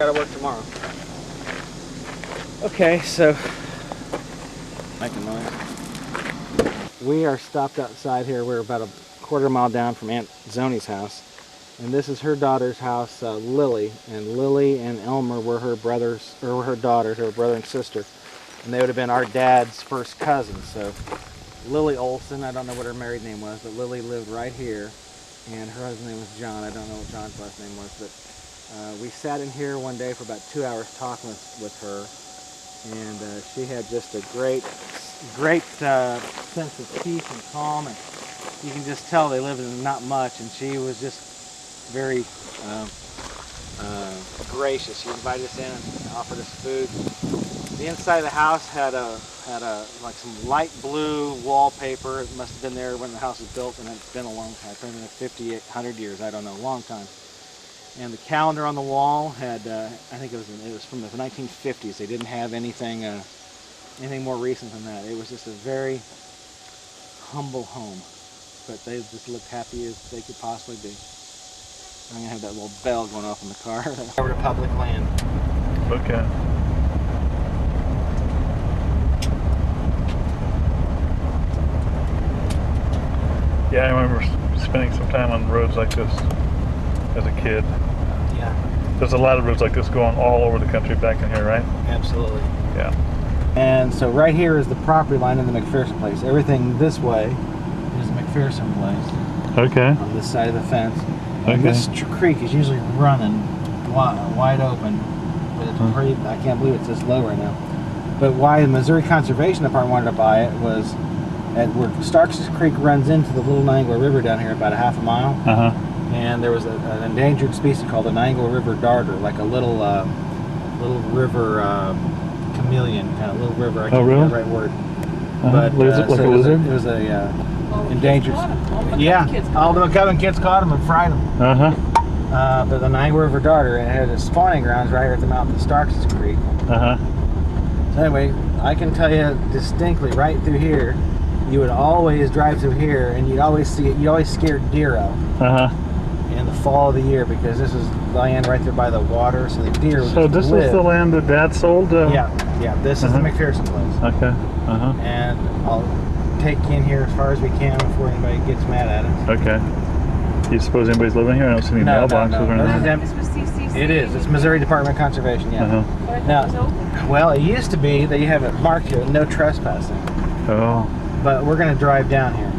Gotta work tomorrow. Okay, so making noise. We are stopped outside here. We're about a quarter mile down from Aunt Zoni's house, and this is her daughter's house, Lily. And Lily and Elmer were her brothers, or were her daughters, her brother and sister, and they would have been our dad's first cousins. So Lily Olson, I don't know what her married name was, but Lily lived right here, and her husband's name was John. I don't know what John's last name was, but we sat in here one day for about 2 hours talking with her, and she had just a great sense of peace and calm, and you can just tell they lived in not much, and she was just very gracious. She invited us in and offered us food. The inside of the house had like some light blue wallpaper. It must have been there when the house was built, and it's been a long time, probably like 50, 100 years, I don't know, a long time. And the calendar on the wall had, I think it was from the 1950s. They didn't have anything more recent than that. It was just a very humble home, but they just looked happy as they could possibly be. I'm gonna have that little bell going off in the car. Over to public land. Okay. Yeah, I remember spending some time on roads like this as a kid. Yeah. There's a lot of roads like this going all over the country back in here, right? Absolutely. Yeah. And so right here is the property line of the McPherson place. Everything this way is the McPherson place. Okay. On this side of the fence. And Okay. this creek is usually running wide open, but it's pretty, I can't believe it's this low right now. But why the Missouri Conservation Department wanted to buy it was at where Starks Creek runs into the Little Niangua River down here about a half a mile. And there was an endangered species called the Niangua River darter, like a little river chameleon, kind of little river. I can't think of the right word. But like so a lizard? It was a endangered. Yeah, all the McCubbin kids caught them and fried them. But the Niangua River darter, and it had its spawning grounds right here at the mouth of Starks Creek. So anyway, I can tell you distinctly, right through here, you would always drive through here, and you'd always see it. You always scared deer out. In the fall of the year, because this is land right there by the water, so the deer would So this live. is the land that Dad sold? Yeah, this is the McPherson place. Okay. And I'll take you in here as far as we can before anybody gets mad at us. Okay. Do you suppose anybody's living here? I don't see any mailboxes or anything. This was CCC. It is. It's Missouri Department of Conservation, yeah. Now, well, it used to be that you have it marked here, no trespassing. Oh. But we're going to drive down here.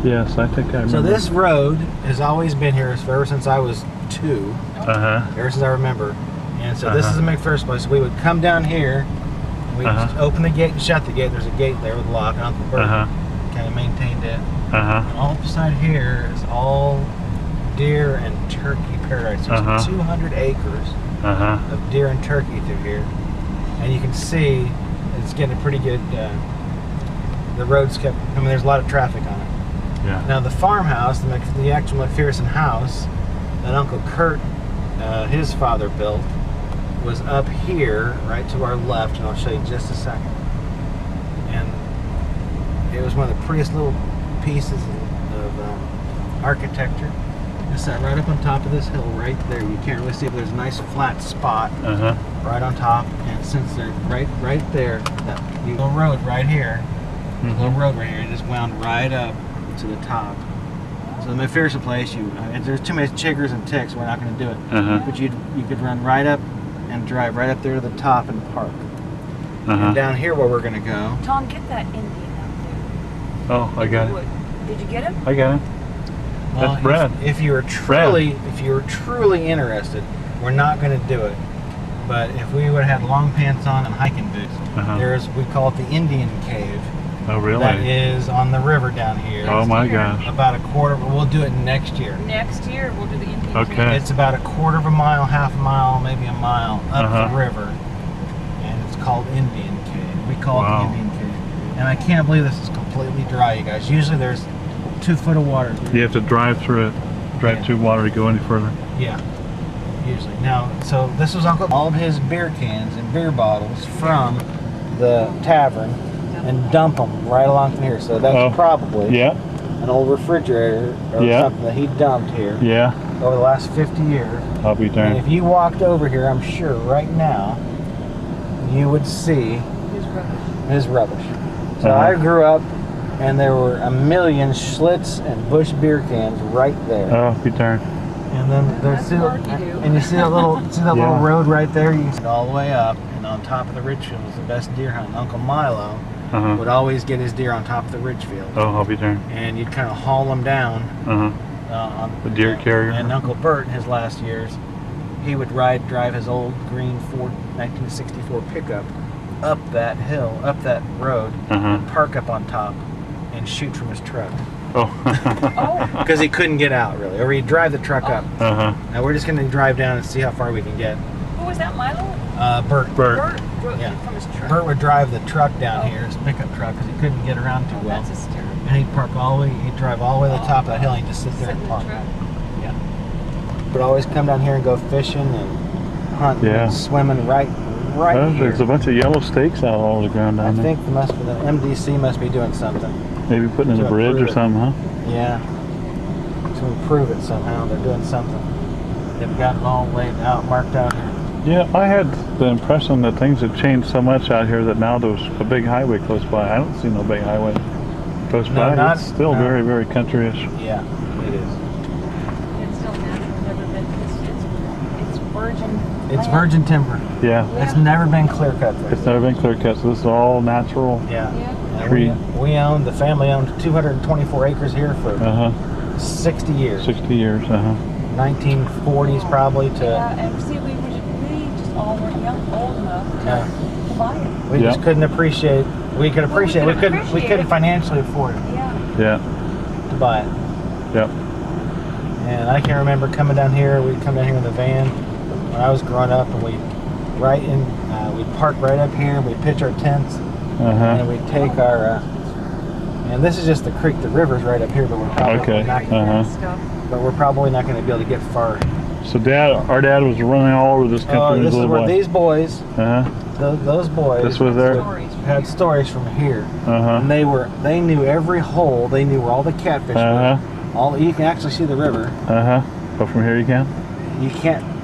Yes, I think I remember. So this road has always been here ever since I was 2. Ever since I remember. And so this is the McPherson place. We would come down here, and we'd just open the gate and shut the gate. There's a gate there with a lock, and Uncle Bert kind of maintained it. And all beside here is all deer and turkey paradise. There's 200 acres of deer and turkey through here. And you can see it's getting a pretty good, the roads kept, I mean, there's a lot of traffic on it. Yeah. Now the farmhouse, the actual McPherson house that Uncle Kurt, his father built, was up here, right to our left, and I'll show you in just a second. And it was one of the prettiest little pieces of architecture. It sat right up on top of this hill right there. You can't really see it, but there's a nice flat spot right on top. And since they're right there, that little road right here, it just wound right up to the top. So the McPherson place, there's too many chiggers and ticks, we're not going to do it. But you could run right up and drive right up there to the top and park. And down here where we're going to go. Tom, get that Indian out there. Oh, I got it. Did you get him? I got it. Well, That's Brad. If you were truly interested, we're not going to do it. But if we would have had long pants on and hiking boots, there's, we call it the Indian Cave. Oh, really? That is on the river down here. Oh my gosh. About a quarter, we'll do it next year. Next year we'll do the Indian Okay. Cave. It's about a quarter of a mile, half a mile, maybe a mile up the river. And it's called Indian Cave. We call it the Indian Cave. And I can't believe this is completely dry, you guys. Usually there's 2 foot of water. You have to drive through it, through water to go any further. Yeah, usually. Now, so this was Uncle, all of his beer cans and beer bottles from the tavern, and dump them right along from here. So that's probably an old refrigerator or something that he dumped here. Yeah. over the last 50 years. I'll be And darned. if you walked over here, I'm sure right now, you would see His rubbish. his rubbish. So I grew up, and there were a million Schlitz and Busch beer cans right there. Oh, be darned. And then there's That's still, work you do. and you see that little, little Yeah. road right there. You see it all the way up, and on top of the ridge field was the best deer hunt. Uncle Milo would always get his deer on top of the ridge field, Oh, I'll be darned. and you'd kind of haul them down. On The deer carrier. And Uncle Bert, in his last years, he would drive his old green Ford 1964 pickup up that hill, up that road, and park up on top and shoot from his truck. Oh. Oh, Because he couldn't get out, really. Or he'd drive the truck up. Now we're just going to drive down and see how far we can get. who was that, Milo? Bert. Bert drove Yeah. from his truck. Bert would drive the truck down here, his pickup truck, because he couldn't get around too Oh, well. that's hysterical. And he'd park all the way, he'd drive all the way to the top of that hill and he'd just sit there Sit in and the park. truck. Yeah. But always come down here and go fishing and hunting Yeah. and swimming right here. There's a bunch of yellow stakes out all over the ground I down there. think the MDC must be doing something. Maybe putting in to a bridge or improve it. something, huh? Yeah. To improve it somehow. They're doing something. They've got it all laid out, marked out here. Yeah, I had the impression that things had changed so much out here that now there's a big highway close by. I don't see no big highway close No, by. not- It's still no. very, very country-ish. Yeah, it is. It's still natural, never been. It's virgin. It's land. virgin timber. Yeah, It's never been clear cut there. it's never been clear cut, so this is all natural. Yeah. Yeah. And Tree. we owned, the family owned 224 acres here for 60 years. 60 years, 1940s probably to, Yeah, and see, we just all weren't old enough to buy it. we just Yep. couldn't appreciate, we could appreciate, we couldn't appreciate it. financially afford it Yeah. Yeah, to buy it. yep. And I can remember coming down here, we'd come down here in the van when I was growing up, and we'd park right up here, we'd pitch our tents, and we'd take our, and this is just the creek, the river's right up here, but we're probably Okay, not, Stuff. but we're probably not going to be able to get far. So our dad was running all over this country Oh, when he this was a is little where boy. these boys, Uh-huh, those boys, this was there. Stories. had stories from here, Uh-huh, and they knew every hole, they knew where all the catfish were. All you can actually see the river. But from here you can?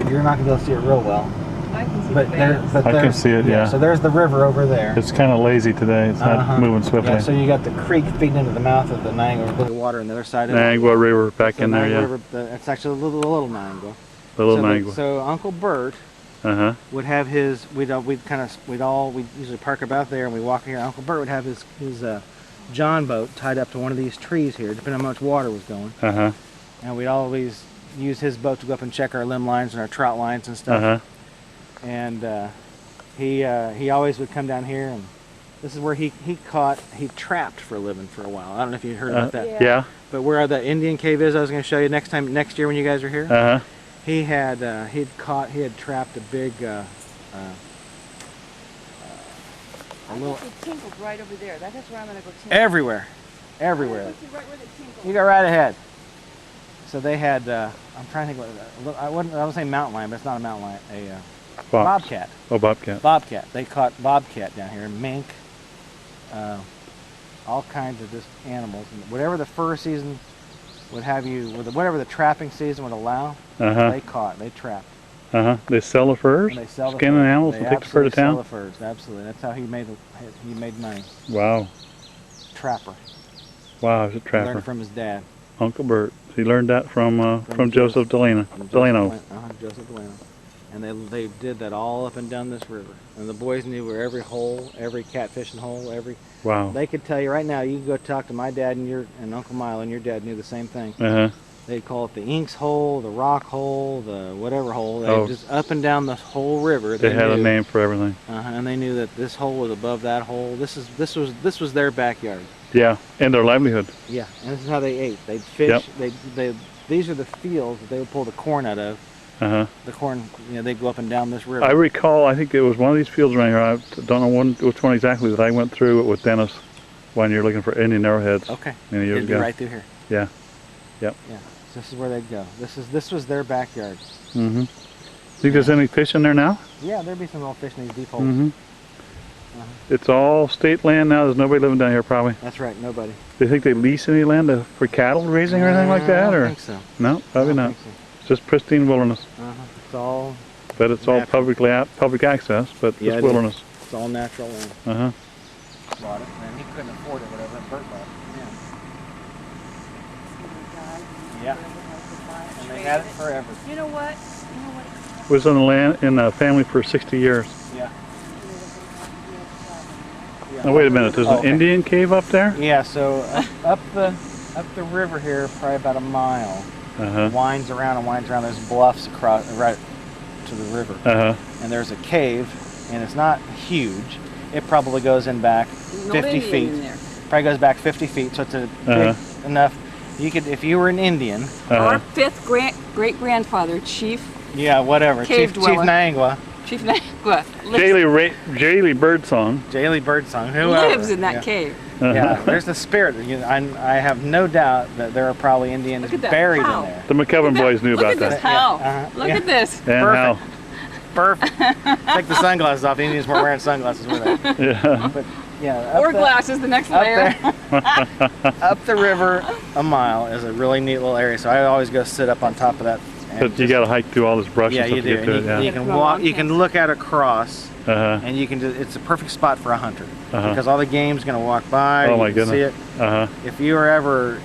You're not going to be able to see it real well. I can see But the there, banks. but I can there's- see it, yeah. So there's the river over there. It's kind of lazy today. It's not moving swiftly. Yeah, so you got the creek feeding into the mouth of the Niangua River. Water on the other side of it. Niangua River back So in there, Niangua yeah. River, it's actually a little Niangua. The little so, Niangua. So Uncle Bert would have his. We'd usually park about there and we walk here. Uncle Bert would have his John boat tied up to one of these trees here, depending on how much water was going. And we'd always use his boat to go up and check our limb lines and our trout lines and stuff. And he always would come down here, and this is where he trapped for a living for a while. I don't know if you heard about that. Yeah. But where the Indian cave is, I was going to show you next year when you guys are here. He had trapped a big a little It tinkled right over there. That's where I'm gonna go tinkle. everywhere. Right where they tinkled. You go right ahead. So they had I'm trying to think what I would say mountain lion, but it's not a mountain lion, a bobcat. Oh, bobcat. Bobcat. They caught bobcat down here, mink, all kinds of just animals. And whatever the fur season would have you, whatever the trapping season would allow, they trapped. They sell the furs, And they sell the skinning furs. animals, They and take the fur to absolutely sell town. the furs, absolutely. That's how he made money. Wow. Trapper. Wow, he's a Learned trapper. from his dad. Uncle Bert. He learned that from Joseph Delano. Joseph Delano. And they did that all up and down this river. And the boys knew where every hole, every catfishing hole, Wow. They could tell you right now. You can go talk to my dad and Uncle Milo, and your dad knew the same thing. They'd call it the Inks hole, the Rock hole, the whatever hole. They just up and down the whole river. They had a name for everything. And they knew that this hole was above that hole. This was their backyard. Yeah, and their livelihood. Yeah, and this is how they ate. They'd fish. These are the fields that they would pull the corn out of. The corn, they'd go up and down this river. I recall, I think it was one of these fields around here. I don't know which one exactly, that I went through it with Dennis when you're looking for Indian arrowheads. Okay. Many years It'd be ago. right through here. Yeah. Yep. Yeah. So this is where they'd go. This was their backyard. Think there's any fish in there now? Yeah, there'd be some little fish in these deep holes. It's all state land now. There's nobody living down here probably. That's right. Nobody. Do you think they lease any land for cattle raising or anything like that? I Or don't think so. no, probably I don't not. think so. It's just pristine wilderness. It's all. But it's all public access, but Yeah, it's wilderness. It's all natural land. Bought it, and he couldn't afford it, whatever, and Bert bought it. Yeah. And they had it forever. You know what? Was in the land in the family for 60 years. Yeah. Now wait a minute, there's an Indian cave up there? Yeah, so up the river here, probably about a mile, winds around and winds around. There's bluffs across right to the river, and there's a cave, and it's not huge. It probably goes in back 50 feet. Probably goes back 50 feet, so it's a big enough. You could, if you were an Indian. Our fifth great-grandfather, Chief. Yeah, whatever. Chief Niangua. Chief Niangua. Jaylee Birdsong. Jaylee Birdsong. Whoever lives in that cave. Yeah, there's the spirit. I have no doubt that there are probably Indians buried in there. The McCubbin boys knew about that. Look at this. And how. Perfect. Take the sunglasses off. The Indians weren't wearing sunglasses, were they? Yeah. But, yeah. Or glasses, the next layer. Up the river a mile is a really neat little area. So I always go sit up on top of that. But you got to hike through all this brush and stuff to get to it. You can walk. You can look at across, and you can. It's a perfect spot for a hunter because all the game's going to walk by. Oh my you can goodness! See it. If you were ever,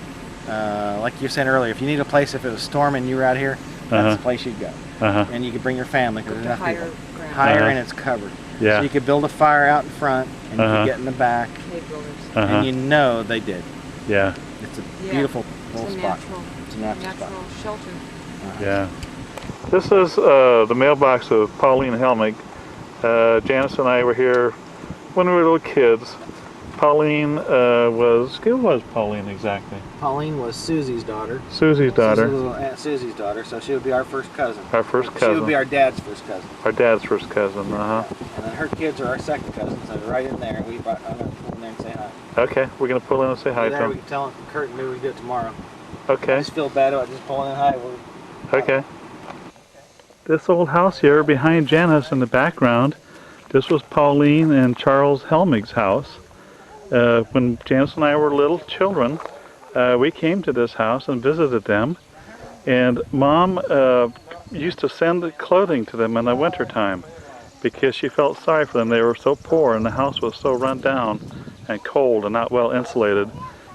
like you said earlier, if you need a place, if it was storming and you were out here, that's the place you'd go. And you could bring your family because there's enough people. Higher and it's covered. Yeah. So you could build a fire out in front and you could get in the back. And you know they did. Yeah. It's a beautiful little spot. It's a natural spot. Shelter. Yeah. This is the mailbox of Pauline Helmig. Janis and I were here when we were little kids. Pauline who was Pauline exactly? Pauline was Susie's daughter. Susie's daughter. Aunt Susie's daughter, so she would be our first cousin. Our first cousin. She would be our dad's first cousin. Our dad's first cousin, And then her kids are our second cousins, so right in there. I'm going to pull in there and say hi. Okay, we're going to pull in and say hi to them. We can tell Kurt and me we do it tomorrow. Okay. I just feel bad about just pulling in hi. Okay. This old house here behind Janis in the background, this was Pauline and Charles Helmig's house. When Janis and I were little children, we came to this house and visited them, and Mom used to send clothing to them in the wintertime because she felt sorry for them. They were so poor and the house was so run down and cold and not well insulated.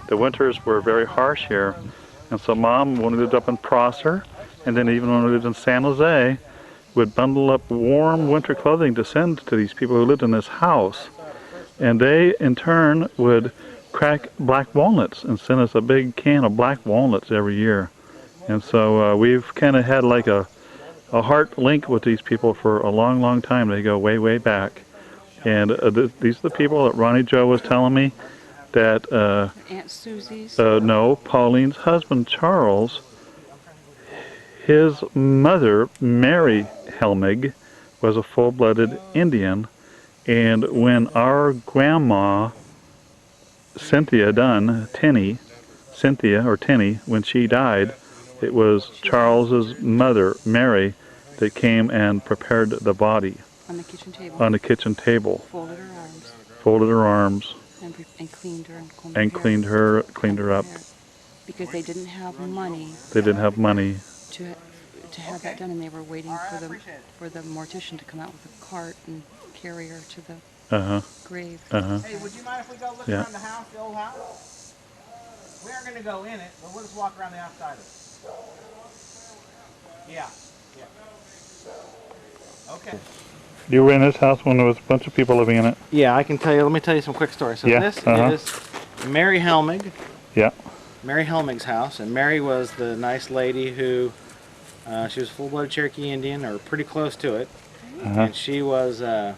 The winters were very harsh here, and so Mom, when we lived up in Prosser, and then even when we lived in San Jose, would bundle up warm winter clothing to send to these people who lived in this house. And they, in turn, would crack black walnuts and send us a big can of black walnuts every year. And so we've kind of had like a heart link with these people for a long, long time. They go way, way back. And these are the people that Ronnie Joe was telling me that... Aunt Susie's? No, Pauline's husband, Charles, his mother, Mary Helmig, was a full-blooded Indian. And when our grandma, Cynthia Dunn, Cynthia, when she died, it was Charles's mother, Mary, that came and prepared the body. On the kitchen table. On the kitchen table. Folded her arms. Folded her arms. And cleaned her and combed and cleaned her up. Because they didn't have money. They didn't have money to have that done, and they were waiting for the mortician to come out with a cart and carry her to the grave. Hey, would you mind if we go look around the house, the old house? We aren't going to go in it, but we'll just walk around the outside of it. Yeah. Okay. You were in this house when there was a bunch of people living in it? Yeah, I can tell you. Let me tell you some quick stories. So this is Mary Helmig. Yeah. Mary Helmig's house, and Mary was the nice lady who, she was a full-blooded Cherokee Indian, or pretty close to it. And she was the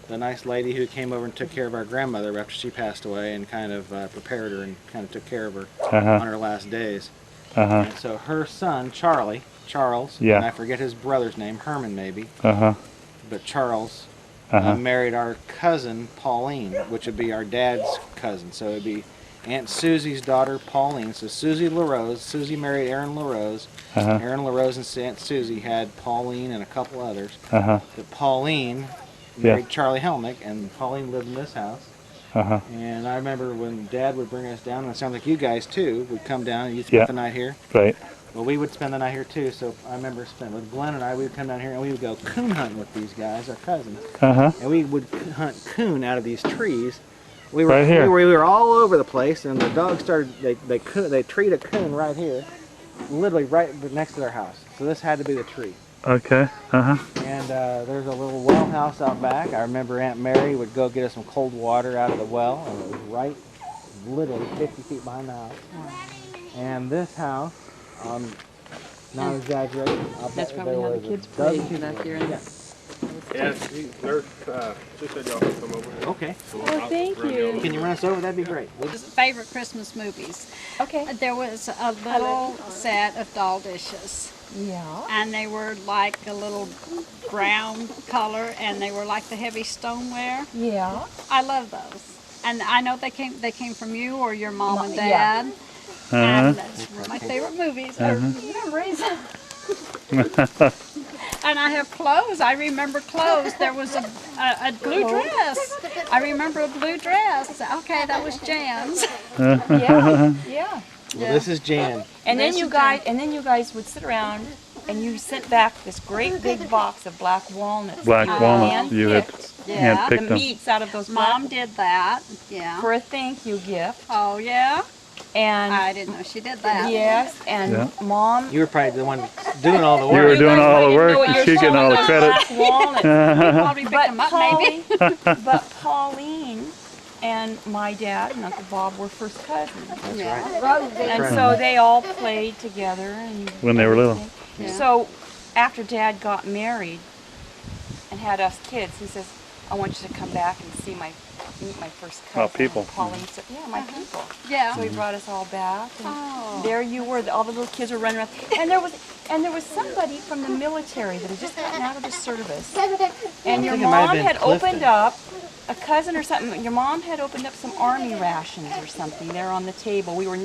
nice lady who came over and took care of our grandmother after she passed away, and kind of prepared her and kind of took care of her on her last days. And so her son, Charles, and I forget his brother's name, Herman maybe, but Charles married our cousin, Pauline, which would be our dad's cousin. So it would be Aunt Susie's daughter, Pauline. So Susie LaRose, Susie married Aaron LaRose. Aaron LaRose and Aunt Susie had Pauline and a couple others. But Pauline married Charlie Helmig, and Pauline lived in this house. And I remember when Dad would bring us down, and it sounds like you guys too would come down and you'd spend the night here. Right. Well, we would spend the night here too, so I remember spending with Glenn and I. We would come down here and we would go coon hunting with these guys, our cousins, and we would hunt coon out of these trees. We were Right here. we were all over the place, and the dogs started. They treed a coon right here, literally right next to their house. So this had to be the tree. Okay. And there's a little well house out back. I remember Aunt Mary would go get us some cold water out of the well, and it was right, literally 50 feet behind the house. And this house, not exaggerating, That's probably how the kids played back here. Yeah, nurse, she said y'all can come over here. Okay. Well, thank you. Can you run us over? That'd be great. Favorite Christmas movies. Okay. There was a little set of doll dishes. Yeah. And they were like a little brown color, and they were like the heavy stoneware. Yeah. I love those. And I know they came from you or your mom and Yeah. dad. And that's one of my favorite movies. Memories. And I have clothes. I remember clothes. There was a blue dress. I remember a blue dress. Okay, that was Jan's. Yeah. Yeah. Well, this is Jan. And then This you is guys, would sit around, and you sent back this great big box of black walnuts. Black You walnuts. You had handpicked Yeah. handpicked the them. meats out of those Mom black did that. Yeah. for a thank you gift. Oh yeah. And I didn't know she did that. yes, and Yeah. Mom. You were probably the one doing all the You were work. doing guys all the might work, know and you're she getting all the showing credit. those walnuts. Probably picked them up maybe. But Pauline and my dad and Uncle Bob were first cousins. That's Yeah. right. And so they all played together. And When they were little. everything. Yeah. So after Dad got married and had us kids, he says, I want you to come back and meet my first cousin. Oh, people. And Pauline said, yeah, my people. Yeah. So he brought us all back. And Oh. there you were. All the little kids were running around. And there was somebody from the military that had just gotten out of the service. And your think it might have mom been had Clifton. opened up, a cousin or something, your mom had opened up some army rations or something there on the table. We were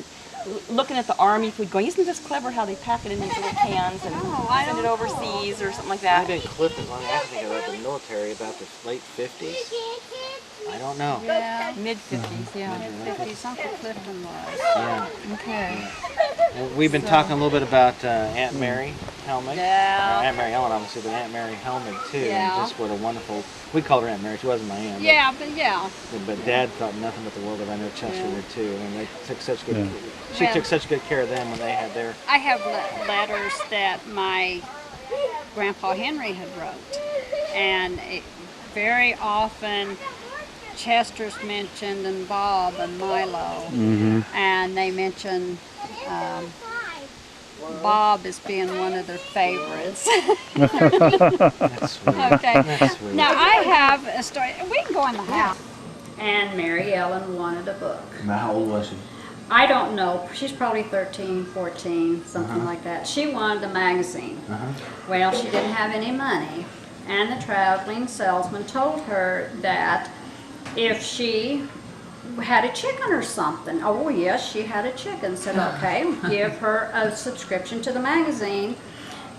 looking at the army food going, isn't this clever how they pack it in these little cans and I send it don't overseas or something like I've that? been Clifton long. I think about the military about the late 50s. I don't know. Yeah. Mid-50s, yeah. 50s. Uncle Clifton was. Yeah. Okay. Well, we've been talking a little bit about Aunt Mary Helmig. Yeah. Aunt Mary Ellen, obviously, but Aunt Mary Helmig too. Yeah. And just what a wonderful. We called her Aunt Mary. She wasn't my aunt. Yeah, but yeah. But Dad thought nothing but the world of. I know Chester Yeah. did too, and they took such good. Yeah. She Well- took such good care of them when they had their. I have letters that my Grandpa Henry had wrote, and very often Chester's mentioned and Bob and Milo, and they mention Bob as being one of their favorites. That's sweet. Okay. That's sweet. Now I have a story. We can go in the house. And Mary Ellen wanted a book. Now, how old was she? I don't know. She's probably 13, 14, something like that. She wanted a magazine. Well, she didn't have any money. And the traveling salesman told her that if she had a chicken or something, oh yes, she had a chicken, said okay, give her a subscription to the magazine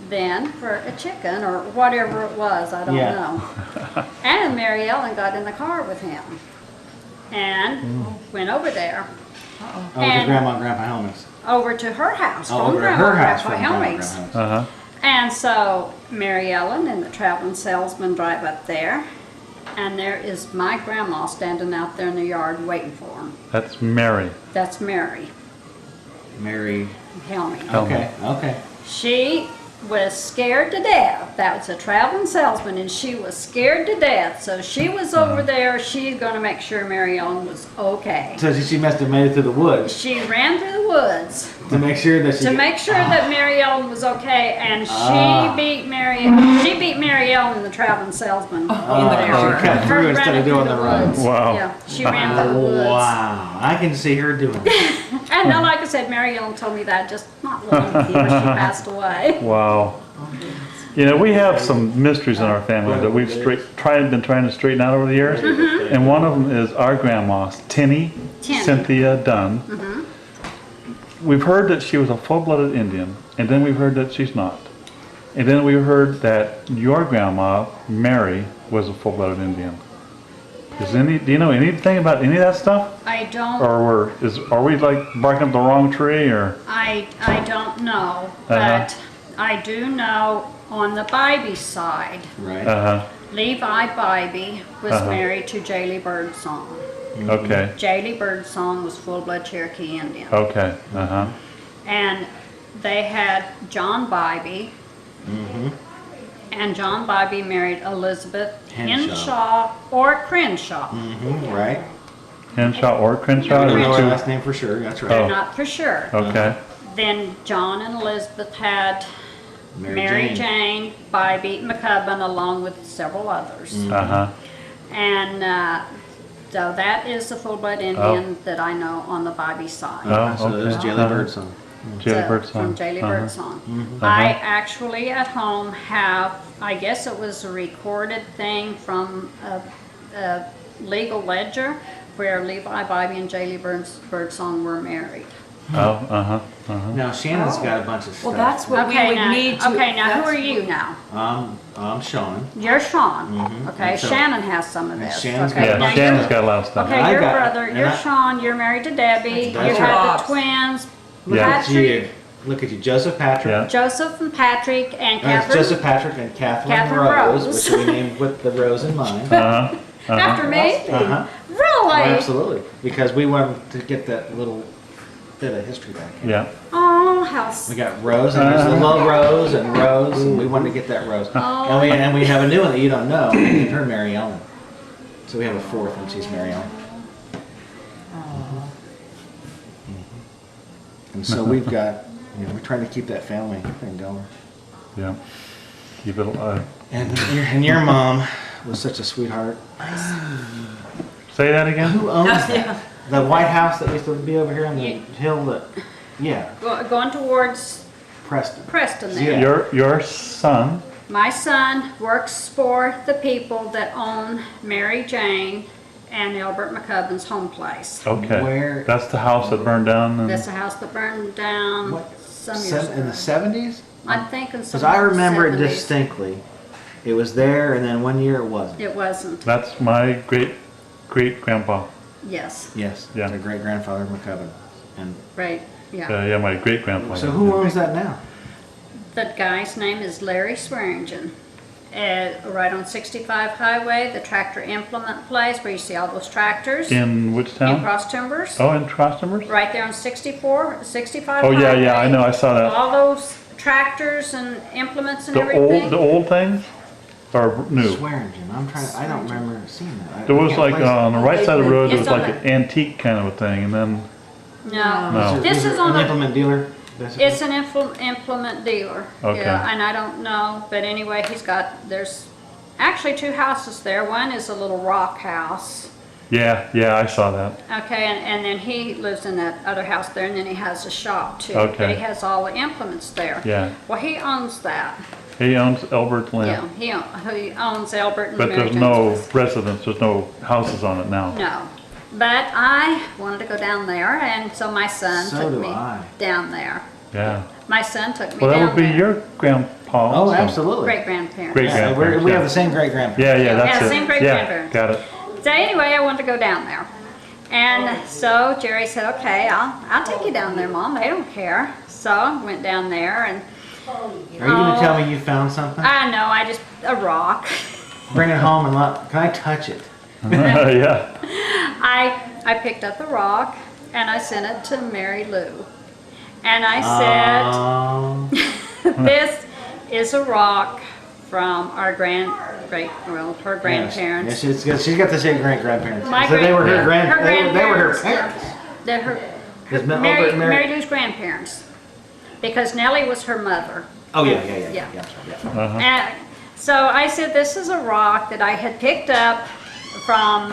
then for a chicken or whatever it was, I don't know. And Mary Ellen got in the car with him and went over there. Oh, to And- Grandma and Grandpa Helmig's. Over to her house, Oh, from over to Grandma her and house Grandpa from Grandma and Helmig's. Grandpa Helmig's. And so Mary Ellen and the traveling salesman drive up there, and there is my grandma standing out there in the yard waiting for him. That's Mary. That's Mary Mary. Helmig. Okay. Okay. She was scared to death. That was a traveling salesman, and she was scared to death. So she was over there. She's going to make sure Mary Ellen was okay. So she must have made it to the woods She ran through the woods to make sure that she. to make sure that Mary Ellen was okay, and she beat Mary Ellen, the traveling salesman, in She cut through instead of doing the run. Wow. Yeah, she ran through the woods. Wow, I can see her doing it. And then, like I said, Mary Ellen told me that just not long before she passed away. Wow. You know, we have some mysteries in our family that we've been trying to straighten out over the years. And one of them is our grandma, Tinny Cynthia Dunn. We've heard that she was a full-blooded Indian, and then we've heard that she's not. And then we heard that your grandma, Mary, was a full-blooded Indian. Do you know anything about any of that stuff? I don't, Or are we like barking up the wrong tree, or? I don't know, Uh-huh. but I do know on the Bybee side, Right. Levi Bybee was Uh-huh. married to Jaley Birdsong. Okay. Jaley Birdsong was full-blood Cherokee Indian. Okay. And they had John Bybee. And John Bybee married Elizabeth Henshaw or Crenshaw. Right. Henshaw or Crenshaw? I don't know Or her two? last name for sure. That's right. Oh. Not for sure. Okay. Then John and Elizabeth had Mary Jane Bybee McCubbin along with several others. And so that is the full-blood Indian that I know on the Bybee side. Oh, So it was okay. Jaley Birdsong. Jaley Birdsong. From Jaley Birdsong. I actually at home have, I guess it was a recorded thing from a legal ledger where Levi Bybee and Jaley Birdsong were married. Oh, Now Shannon's got a bunch of stuff. Well, that's what we Okay, would now, need to. okay, now who that's are you now? I'm Sean. You're Sean. Okay, And so- Shannon has some of and this. Shannon's Okay, Yeah, now Shannon's you're- got a lot of stuff. Okay, I your got- brother, and you're I- Sean, you're married to Debbie, you That's have right. the twins, Yeah. Patrick, Gee, look at you, Joseph Patrick. Yeah. Joseph and Patrick, and It's Catherine. Joseph Patrick and Catherine, Catherine Rose, Rose. which we named with the rose in mind. After me? Uh-huh. Really? Absolutely, because we wanted to get that little bit of history back. Yeah. Oh, how We got Rose, and there's a little Rose, and we wanted to get that Rose. And we have a new one that you don't know. We named her Mary Ellen. So we have a fourth, and she's Mary Ellen. And so we've got, we're trying to keep that family thing going. Yeah. Keep it alive. And your mom was such a sweetheart. Say that again? Who owns that? The White House that used to be over here on the hill that, going towards Preston. Preston there. Yeah. Your son. My son works for the people that own Mary Jane and Albert McCubbin's home place. Okay. Where- That's the house that burned down. And, That's the house that burned down What, some years in the ago. 70s? I'm thinking some. Because I remember it 70s. distinctly. It was there, and then one year it wasn't. It wasn't, That's my great grandpa. yes, Yes. Yeah. Their great grandfather McCubbin. And right, yeah. Yeah, my great grandpa. so who owns that now? The guy's name is Larry Swearingen. Right on 65 Highway, the tractor implement place where you see all those tractors. In which In town? Cross Timbers. Oh, in Cross Timbers? Right there on 65 Oh, Highway. yeah, I know, I saw that. All those tractors and implements and The everything. old things? Or new? Swearingen. I don't remember seeing that. There was like on the right side of the road, there was It's on like an antique kind of a thing, and then, No, No. this is on an a, implement dealer. basically? it's an implement dealer. Okay. Yeah, and I don't know, but anyway, there's actually two houses there. One is a little rock house. yeah, I saw that. Okay, and then he lives in that other house there, and then he has a shop too. Okay. But he has all the implements there. Yeah. Well, he owns that. He owns Albert's Yeah, land, he owns Albert and but Mary there's Jane's no place. residence, there's no houses on it now. No, but I wanted to go down there, and so my son So took do me I. down there. Yeah. My son took me Well, that down would be there. your grandpa. Oh, also. absolutely. Great grandparents. Great Yeah, grandparents, we yeah. have the same great grandparents. Yeah, that's Yeah, it. same great Yeah, grandparents. got it. So anyway, I wanted to go down there. And so Jerry said, okay, I'll take you down there, Mom. They don't care. So I went down there, and Are you going to tell me you found something? I know, a rock. Bring it home and can I touch it? Yeah. I picked up the rock, and I sent it to Mary Lou. And I said, this is a rock from our her grandparents. Yeah, she's got to say great grandparents. My So they were her grandparents. they were her parents. They're Is Albert and Mary Lou's grandparents. Because Nellie was her mother. Oh yeah. Yeah. Uh-huh. And so I said, this is a rock that I had picked up from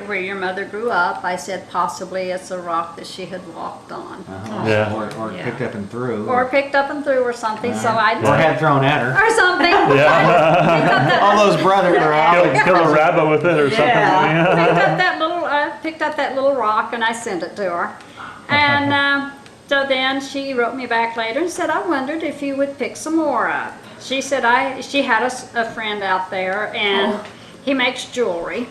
where your mother grew up. I said, possibly it's a rock that she had walked on. Uh-huh. Yeah. Or Yeah. picked up and threw. Or picked up and threw or something, so I... Or had thrown at her. Or something. Yeah. All those brothers are out. Kill a rabbit with it or something. Picked up that little rock and I sent it to her. And so then she wrote me back later and said, I wondered if you would pick some more up. She said she had a friend out there, and he makes jewelry.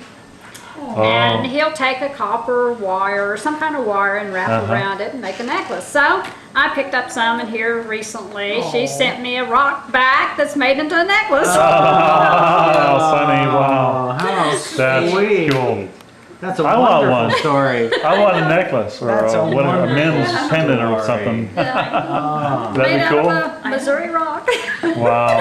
And he'll take a copper wire or some kind of wire and wrap around it and make a necklace. So I picked up some in here recently. She sent me a rock back that's made into a necklace. Oh, funny! Wow, How that's sweet. cool. That's a I want wonderful one. story. I want a necklace or That's a a men's wonderful pendant or story. something. Made That'd be out cool. of a Missouri rock. Wow.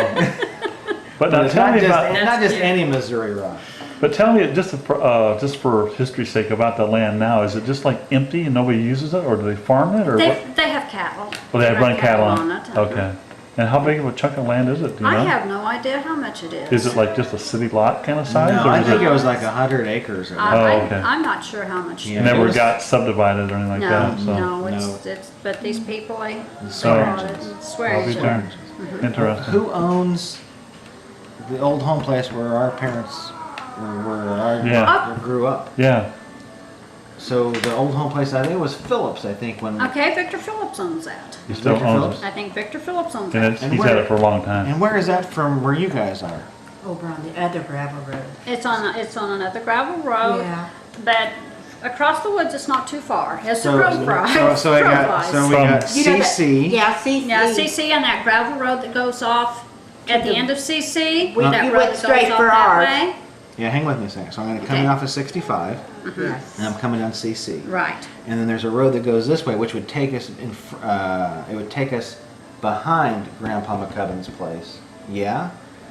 But now It's tell not me just, about. not just any Missouri rock. But tell me, just for history's sake, about the land now. Is it just like empty and nobody uses it, or do they farm it, or what? They have cattle. Well, they run cattle on it. it. Okay. And how big of a chunk of land is it? Do you know? I have no idea how much it is. Is it like just a city lot kind of size? No, or I is think it it was like 100 acres. Or okay. I'm not sure how much. Yeah. it never is. got subdivided or anything like No, that? So. no, No. it's but these people, they Swearingens. swear I'll be each darned. other. Interesting. Who owns the old home place where our parents Yeah. grew up? Yeah. So the old home place, I think it was Phillips, I think, when... Okay, Victor Phillips owns that. He still Victor owns Phillips? it. I think Victor Phillips owns And that. it's, And he's where- had it for a long time. And where is that from where you guys are? Over on the other gravel road. It's on another gravel road, Yeah. but across the woods it's not too far. It's So, a crow fly. so I crow got, flies. so we From- got You know that- CC. Yeah, CC. Now CC and that gravel road that goes off at the end of CC, We- that you road went that straight goes off for that ours. way. Yeah, hang with me a second. So I'm going to come Okay. off of 65, Yes. and I'm coming down CC. Right. And then there's a road that goes this way, which would take us it would take us behind Grandpa McCubbin's place. Yeah,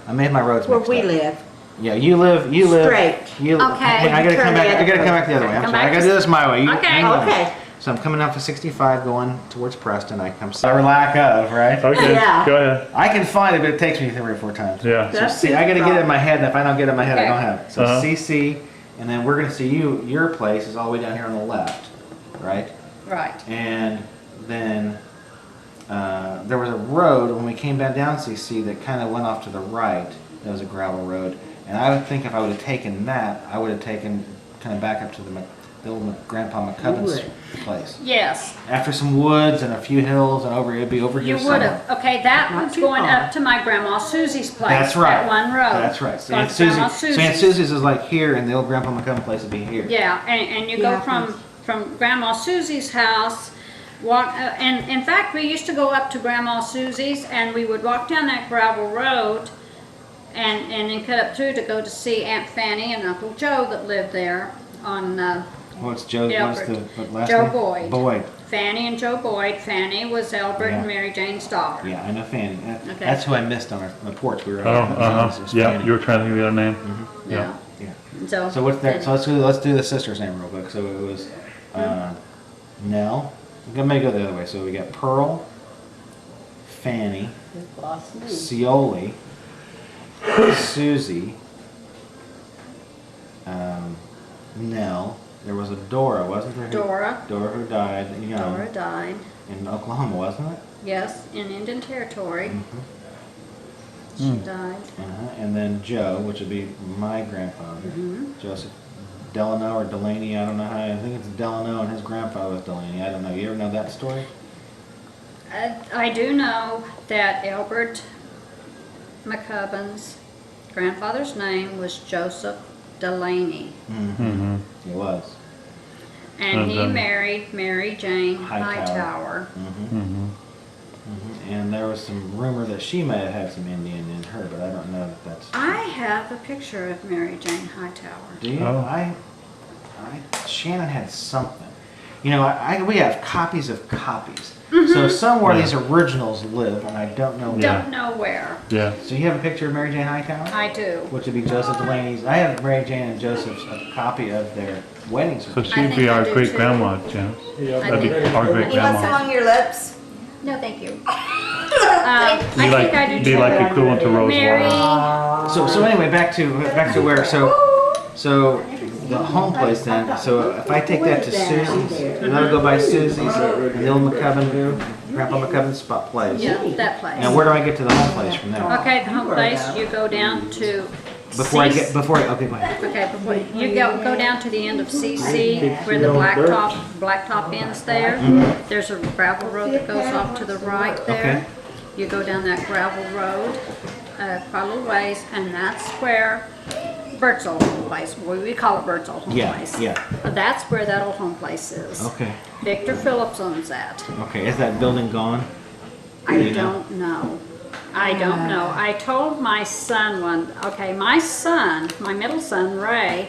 I made my roads Where mixed we up. live. Yeah, you live. Straight. You, Okay. Hey, I gotta Turn come the back. I other gotta come way. back the other way. I'm Come sorry. I back gotta to- do this my way. You, Okay. hang with me. Okay. So I'm coming off of 65, going towards Preston. I come. Or lack of, right? Okay. Yeah. Go ahead. I can find it, but it takes me 3 or 4 times. Yeah. So That's see, I gotta no get it in problem. my head, and if I don't get it in my head, I Okay. don't have it. So Uh-huh. CC, and then we're gonna see your place is all the way down here on the left, right? Right. And then there was a road when we came back down CC that kind of went off to the right. That was a gravel road, and I would think if I would have taken that, I would have taken kind of back up to the old Grandpa McCubbin's would. place. Yes, After some woods and a few hills and over, it'd be over you here would somewhere. have. Okay, that Not was too going far. up to my grandma Susie's place. That's right. That one road. That's right. So Going Aunt to Susie, Grandma so Aunt Susie's. Susie's is like here, and the old Grandpa McCubbin place would be here. Yeah, and you Yeah, go from Grandma Susie's house, walk, and in fact, we used to go up to Grandma Susie's, and we would walk down that gravel road, and then cut up through to go to see Aunt Fanny and Uncle Joe that lived there on What's Joe? What's the Albert. what last Joe name? Boyd. Boyd. Fanny and Joe Boyd. Fanny was Albert Yeah. and Mary Jane's daughter. Yeah, I know Fanny. Okay. That's who I missed on the porch. We were. Oh, It was Yeah, Fanny. you were trying to think of the other name. Yeah. Yeah. So, So what's that? So let's do the sister's name real quick. So it was Nell. I'm gonna go the other way. So we got Pearl, Fanny, Cioli, Susie, Nell. There was a Dora, wasn't there? Dora. Dora who died young Dora died. in Oklahoma, wasn't it? Yes, in Indian Territory. Mm-hmm. She died. And then Joe, which would be my grandfather, Joseph Delano or Delaney. I don't know how. I think it's Delano, and his grandfather was Delaney. I don't know. You ever know that story? I do know that Albert McCubbin's grandfather's name was Joseph Delaney, Mm-hmm. It was. and he Mhm. married Mary Jane Hightower. Hightower. Mm-hmm. And there was some rumor that she may have had some Indian in her, but I don't know if that's. I have a picture of Mary Jane Hightower. Do you? Oh. Shannon had something. You know, we have copies of copies. So somewhere Yeah. these originals live, and I don't know where. Yeah. Don't know where. Yeah. So you have a picture of Mary Jane Hightower? I do. Which would be Joseph Delaney's. I have Mary Jane and Joseph's a copy of their wedding So certificate. she'd think be I our do great grandma, too. Janis. I That'd be think- our great You want some grandma. on your lips? No, thank you. Be I think I do like, too. be like equivalent to Rose Mary. Helmig. So anyway, back to where so the home place then. So if I take that to Susie's, and I'll go by Susie's and the old McCubbin, Grandpa McCubbin's spot place. Yeah, that place. Now where do I get to the home place from there? Okay, the home place, you go down to Okay, go ahead. Okay, before you go down to the end of CC where the blacktop ends there. There's a gravel road that goes off to the right there. Okay. You go down that gravel road quite a little ways, and that's where Bert's old home place. We call it Bert's old home place. Yeah. That's where that old home place is. Okay. Victor Phillips owns that. Okay. Is that building gone? I don't know. I don't know. I told my son my middle son, Ray,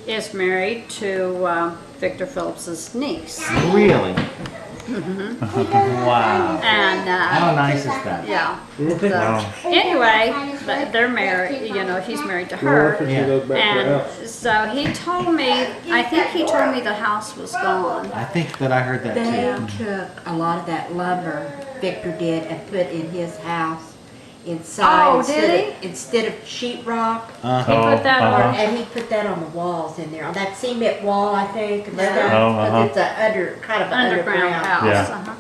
is married to Victor Phillips's niece. Really? Wow. And How nice is that? yeah. Anyway, they're married. You know, he's married to her. And so he told me. I think he told me the house was gone. I think that I heard that They too. took a lot of that lumber Victor did and put in his house inside. Oh, did Instead of sheetrock. He put that on. And he put that on the walls in there, on that cement wall, I think. And Yeah. stuff, Oh, 'cause it's a kind of Underground house. Yeah.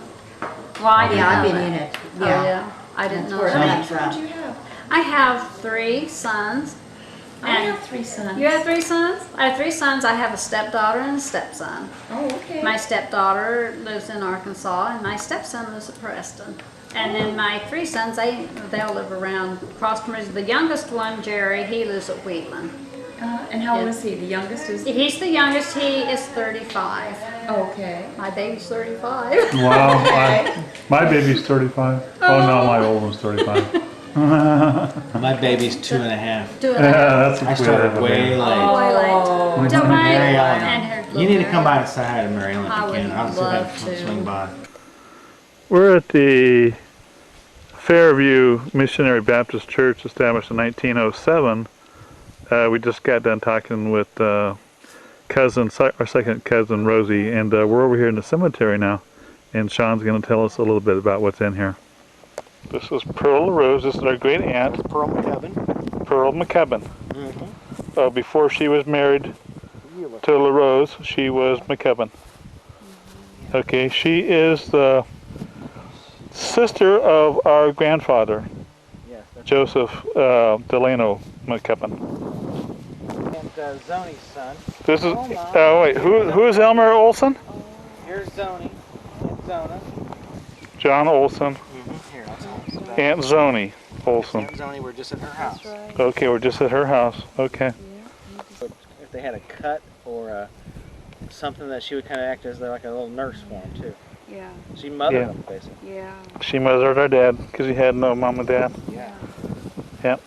Well, I didn't Yeah, I've know been that. in it. Oh, Yeah. yeah. I didn't know Where it that. comes from. I have 3 sons. I have 3 sons. You have 3 sons? I have 3 sons. I have a stepdaughter and a stepson. Oh, okay. My stepdaughter lives in Arkansas and my stepson lives at Preston. And then my 3 sons, they'll live around cross country. The youngest one, Jerry, he lives at Wheatland. And how old is he? The youngest is? He's the youngest. He is 35. Oh, okay. My baby's 35. Wow. My baby's 35. Oh no, my old one's 35. My baby's 2.5. Doing Yeah, that. that's I started way late. Way late. Don't mind. Mary Ellen. And her You need to little come by Mary. and say hi to Mary Ellen I if you can. would I'll see if I love can to. swing by. We're at the Fairview Missionary Baptist Church, established in 1907. We just got done talking with our second cousin, Rosie, and we're over here in the cemetery now. And Shawn's going to tell us a little bit about what's in here. This is Pearl Rose. This is our great aunt, Pearl McCubbin. Pearl McCubbin. Before she was married to LaRose, she was McCubbin. Okay, she is the sister of our grandfather, Yes, that's Joseph Delano McCubbin. and Zony's son. This is, wait, who is Elmer Olson? Here's Zony and Zona. John Olson, Here, I'll tell you about Aunt Zony Olson. Aunt Zony, we're just at her house. Okay, we're just at her house. Okay. If they had a cut or something that she would kind of act as like a little nurse for them too. Yeah, She mothered Yeah. them basically. yeah. She mothered our dad because he had no mom and dad. Yeah. Yep.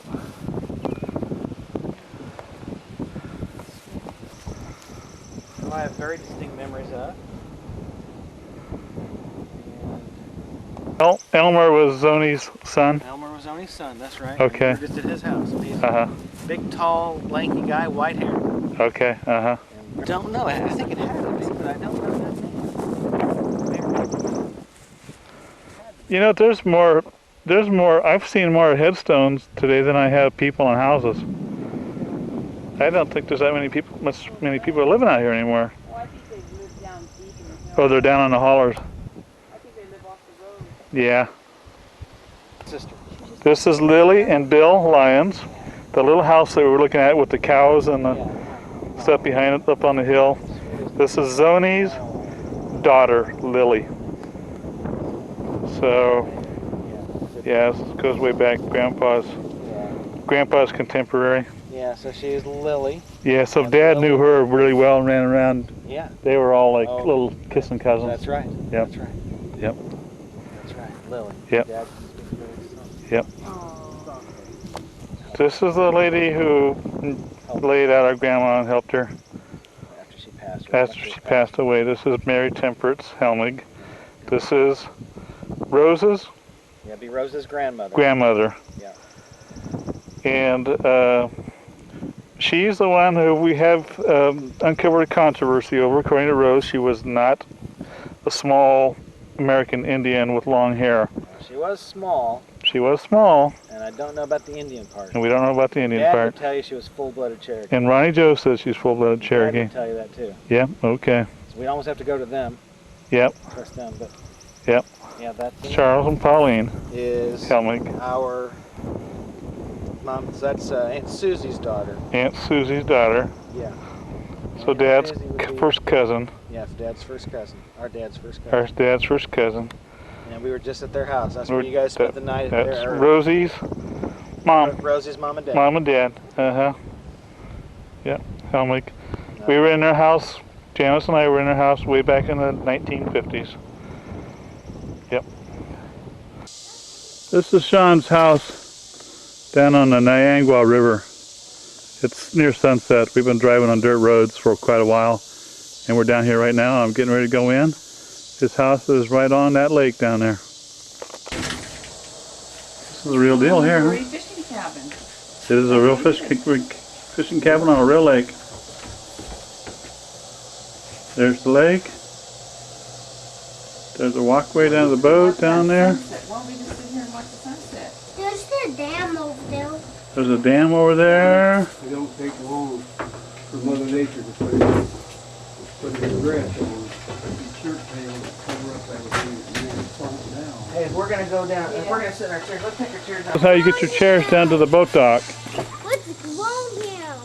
Who I have very distinct memories of. Elmer was Zony's son. Elmer was Zony's son, that's right. Okay. We were just at his house. He's Uh-huh. a big, tall, lanky guy, white hair. Okay, uh-huh. And don't know. I think it had to be, but I don't know that name. You know, there's more, I've seen more headstones today than I have people in houses. I don't think there's that many people living out here anymore. Oh, I think they live down deep in the hill. Oh, they're down on the hollers. I think they live off the road. Yeah. Sister. This is Lily and Bill Lyons. The little house that we were looking at with the cows and the stuff behind it up on the hill. This is Zony's daughter, Lily. So, yeah, this goes way back. Grandpa's contemporary. Yeah, so she's Lily. Yeah, so Dad knew her really well and ran around. Yeah, They were all like Oh. little kissing cousins. that's right. Yep. That's right. Yep. That's right. Lily. Yep. Dad speaks very soft. Yep. This is the lady who laid out our grandma and helped her After she passed. after she passed away. This is Mary Temperance Helmig. This is Rose's Yeah, be Rose's grandmother. grandmother. Yeah. And she's the one who we have uncovered a controversy over. According to Rose, she was not a small American Indian with long hair. She was small, She was small, and I don't know about the Indian part. and we don't know about the Indian Dad part. would tell you she was full-blooded Cherokee. And Ronnie Joe says she's full-blooded Dad Cherokee. would tell you that too. Yeah, okay. So we almost have to go to them. Yep, Trust them, but Yep. yeah, that Charles and Pauline is Helmig, our mom. That's Aunt Susie's daughter. Aunt Susie's daughter. Yeah. So Aunt Dad's Susie would be- first cousin, Yeah, Dad's first cousin. Our Dad's first our cousin. Dad's first cousin. And we were just at their house. That's where We're- you guys spent the night at That's their Rosie's mom, Rosie's mom and dad. mom and dad. Uh-huh. Yeah, Helmig. We were in their house, Janis and I were in their house way back in the 1950s. Yep. This is Shawn's house down on the Niangua River. It's near sunset. We've been driving on dirt roads for quite a while, and we're down here right now. I'm getting ready to go in. His house is right on that lake down there. This is the real deal here, huh? Fishing cabin. It is a real fishing cabin on a real lake. There's the lake. There's a walkway down to the boat down there. Why don't we just sit here and watch the sunset? There's the dam over there. There's a dam over there. It don't take long for Mother Nature to put the grass on. Shirt tail cover up everything and then it falls down. Hey, if we're gonna go down, if we're gonna sit in our chairs, let's take our chairs down. That's how you get your chairs down to the boat dock. What's wrong here?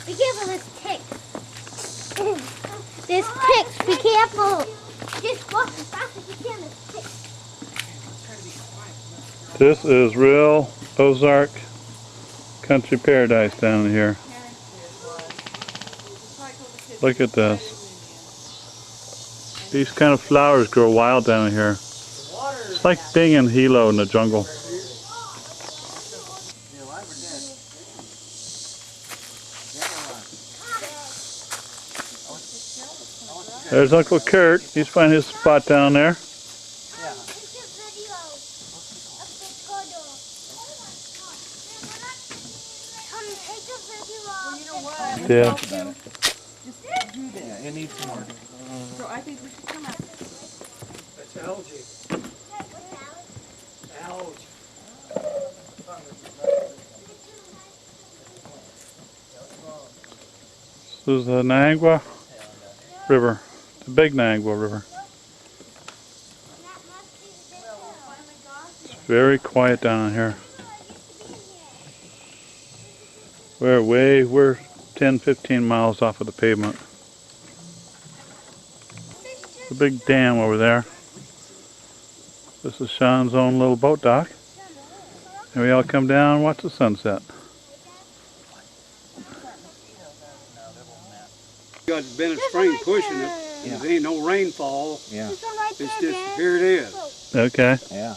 Be careful, there's ticks. There's ticks, be careful. Just walk as fast as you can, there's ticks. This is real Ozark country paradise down here. Look at this. These kind of flowers grow wild down here. It's like being in Hilo in the jungle. There's Uncle Kurt. He's finding his spot down there. Yeah. Yeah, it needs some more. So I think we should come out. That's algae. Algae. This is the Niangua River, the Big Niangua River. It's very quiet down here. We're 10, 15 miles off of the pavement. The big dam over there. This is Shawn's own little boat dock. And we all come down and watch the sunset. You got Bennett Spring pushing it, and if there ain't no rainfall, Yeah. it's just, here it is. Okay. Yeah.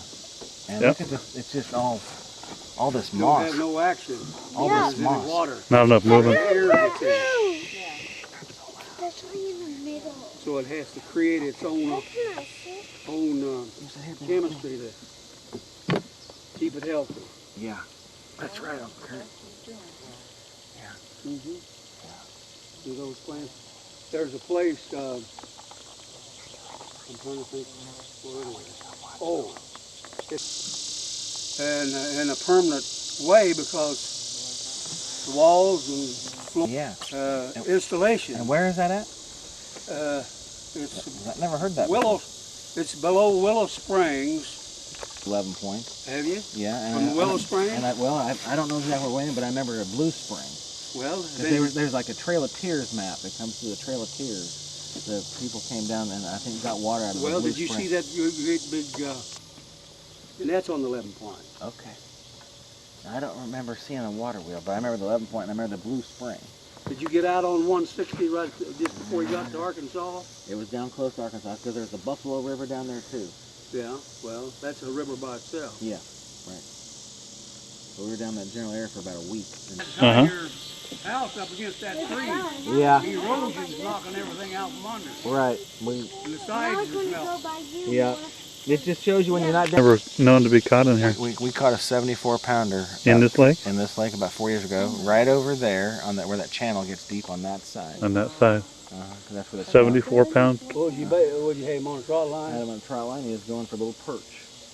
And Yep. look at this, it's just all this Don't moss. have no action. All Yeah. this It's in the moss. water. Not enough movement. Air gets in. There's one in the middle. So it has to create its own chemistry to keep it healthy. Yeah. That's right, Uncle Kurt. Do those plants. There's a place, I'm trying to think where it is. Oh, it's in a permanent way because the walls and floor, installation. And where is that at? It's I've never heard that Willow. It's below Willow Springs. 11 points. Have you? Yeah. On Willow Springs? And I don't know exactly where it went, but I remember a Blue Spring. Well, There's like a Trail of Tears map that comes through the Trail of Tears. The people came down and I think got water out of the Blue did you Spring. see that great big? And that's on the 11 point. Okay. I don't remember seeing a water wheel, but I remember the 11 point and I remember the Blue Spring. Did you get out on 160 right just before you got to Arkansas? It was down close to Arkansas because there's the Buffalo River down there too. Yeah. Well, that's a river by itself. Yeah, right. So we were down that general area for about a week. Uh-huh. Your house up against that tree. Yeah. The erosion's knocking everything out from under. Right. And the sides is melting. Yeah. It just shows you when you're not down. Never known to be caught in here. We caught a 74 pounder. In this lake? In this lake about 4 years ago, right over there on that where that channel gets deep on that side. On that side. 'Cause that's where the 74 pound. What would you have him on a trot I line? had him on a trout line. He was going for a little perch.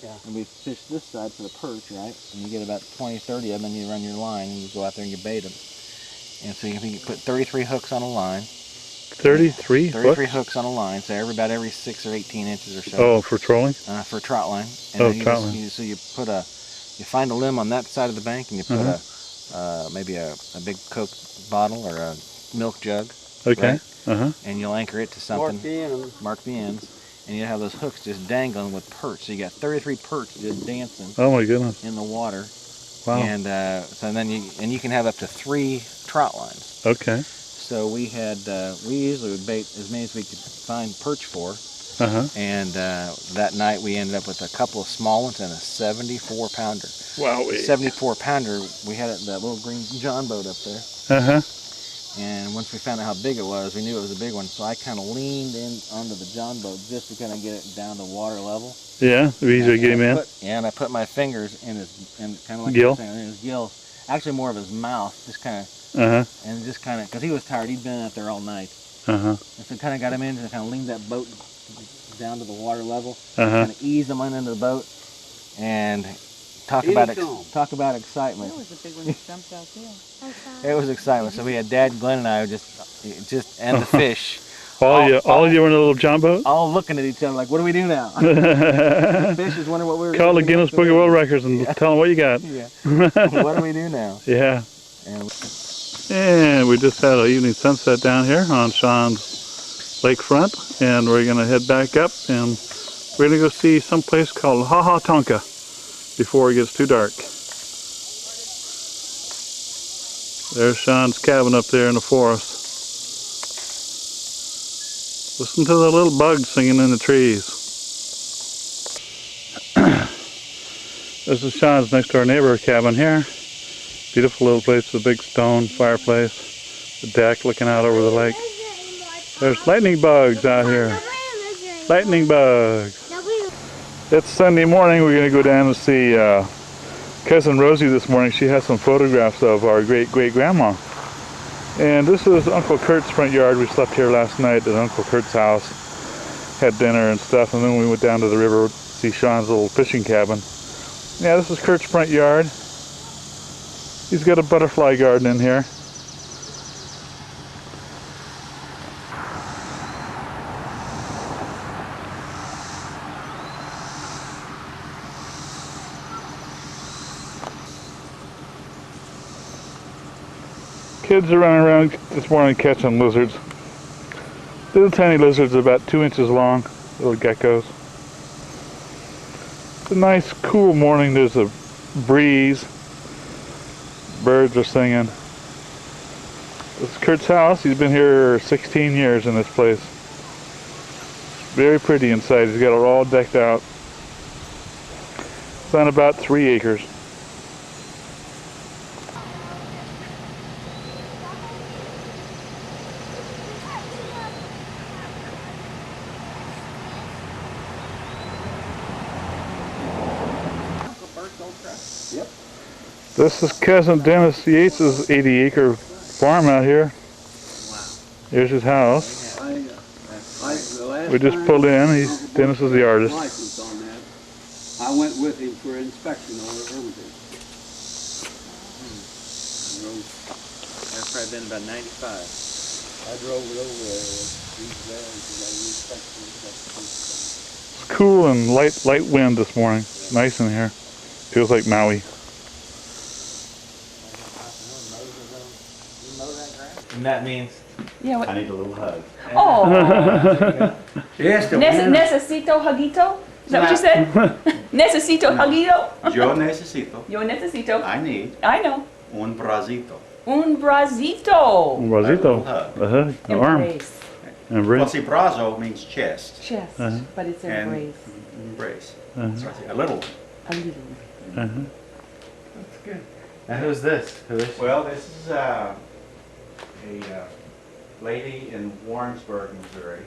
Yeah. And we fish this side for the perch, right? And you get about 20, 30 of them, and you run your line, and you go out there and you bait them. And so you put 33 hooks on a line. 33 hooks on a line, so about every 6 or 18 inches or so. Oh, for trolling? For a trout line. And Oh, then trout line. So you find a limb on that side of the bank, and you put maybe a big Coke bottle or a milk jug. Okay. Right? Uh-huh. And you'll anchor it to something. Mark the ends. Mark the ends. And you have those hooks just dangling with perch. So you got 33 perch just dancing Oh my goodness. in the water. Wow. And so then you can have up to 3 trout lines. Okay. So we usually would bait as many as we could find perch for. And that night we ended up with a couple of small ones and a 74-pounder. Wow. 74-pounder. We had it in that little green John boat up there. And once we found out how big it was, we knew it was a big one. So I kind of leaned in onto the John boat just to kind of get it down to water level. Yeah, we usually get him in. And I put my fingers in his, kind of like gill. In his gill. Actually, more of his mouth, just kind of. And just kind of, because he was tired, he'd been out there all night. And so kind of got him in and kind of leaned that boat down to the water level. Kind of eased him into the boat. And talk about excitement. That was a big one that jumped out there. It was excitement. So we had Dad, Glenn, and I just and the fish. All you were in a little John boat? All looking at each other like, what do we do now? The fish is wondering what we were Call the Guinness Book of World Records and tell them what you got. What do we do now? Yeah. And we just had an evening sunset down here on Shawn's lakefront, and we're going to head back up, and we're going to go see some place called Ha Ha Tonka before it gets too dark. There's Shawn's cabin up there in the forest. Listen to the little bugs singing in the trees. This is Shawn's next door neighbor cabin here. Beautiful little place with a big stone fireplace. The deck looking out over the lake. There's lightning bugs out here. Lightning bugs. It's Sunday morning. We're going to go down and see Cousin Rosie this morning. She has some photographs of our great-great-grandma. And this is Uncle Kurt's front yard. We slept here last night at Uncle Kurt's house. Had dinner and stuff, and then we went down to the river to see Shawn's little fishing cabin. Yeah, this is Kurt's front yard. He's got a butterfly garden in here. Kids are running around this morning catching lizards. Little tiny lizards about 2 inches long, little geckos. It's a nice cool morning. There's a breeze. Birds are singing. This is Kurt's house. He's been here 16 years in this place. Very pretty inside. He's got it all decked out. It's on about 3 acres. This is Cousin Dennis Yates' 80-acre farm out here. Wow. Here's his house. We just pulled in. Dennis is the artist. I went with him for inspection over at Hermitage. That's probably been about 95. I drove it over there. It's cool and light wind this morning. Nice in here. Feels like Maui. And that means I need a little hug. Oh, Yes, necesito huguito? Is that what you said? Necesito huguito? Yo necesito. Yo necesito. I need I know. un bracito. Un bracito. Un bracito. The arm. Embrace. Embrace. Well, see, brazo means chest. Chest, but it's And embrace. embrace. So a little. A little. that's good. And who's this? Who is she? Well, this is a lady in Warrensburg, Missouri,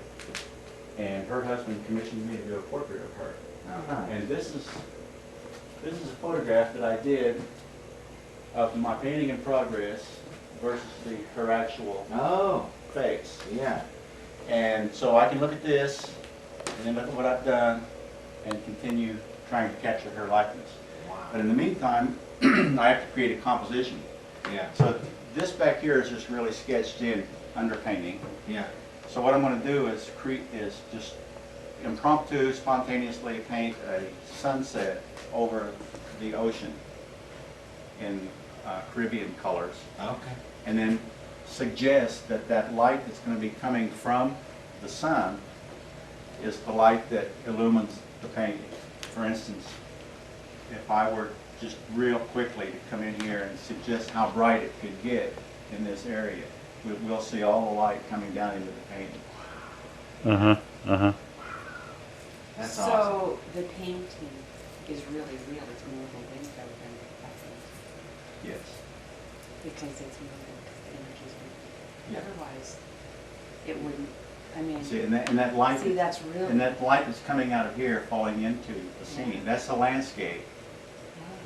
and her husband commissioned me to do a portrait of her. Oh, nice. And this is a photograph that I did of my painting in progress versus her actual face. Yeah. And so I can look at this and then look at what I've done and continue trying to capture her likeness. Wow. But in the meantime, I have to create a composition. Yeah. So this back here is just really sketched in underpainting. Yeah. So what I'm going to do is just impromptu, spontaneously paint a sunset over the ocean in Caribbean colors. Okay. And then suggest that that light that's going to be coming from the sun is the light that illumines the painting. For instance, if I were just real quickly to come in here and suggest how bright it could get in this area. We'll see all the light coming down into the painting. That's so awesome. the painting is really real. It's more of a window than a painting. Yes. Because it's moving, because the energy's moving. Yeah. Otherwise, it wouldn't. I mean, See, and that light, see, that's really. and that light that's coming out of here, falling into the scene. That's the landscape.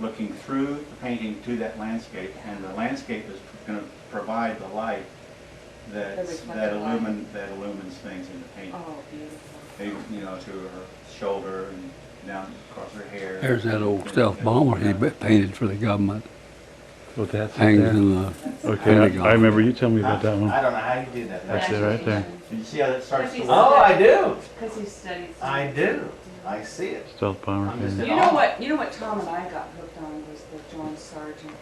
Looking through the painting to that landscape, and the landscape is going to provide the light that illumines things in the painting. Oh, beautiful. You know, to her shoulder and down across her hair. There's that old stealth bomber he painted for the government. Well, that's it Hangs there. in the Okay, I remember you telling me about that one. I don't know how you did that. That's it right there. Did you see how that starts to Oh, I do. Because he studied. I do. I see it. Stealth bomber. I'm just thing. You know what? You know what Tom and I got hooked on was the John Sargent.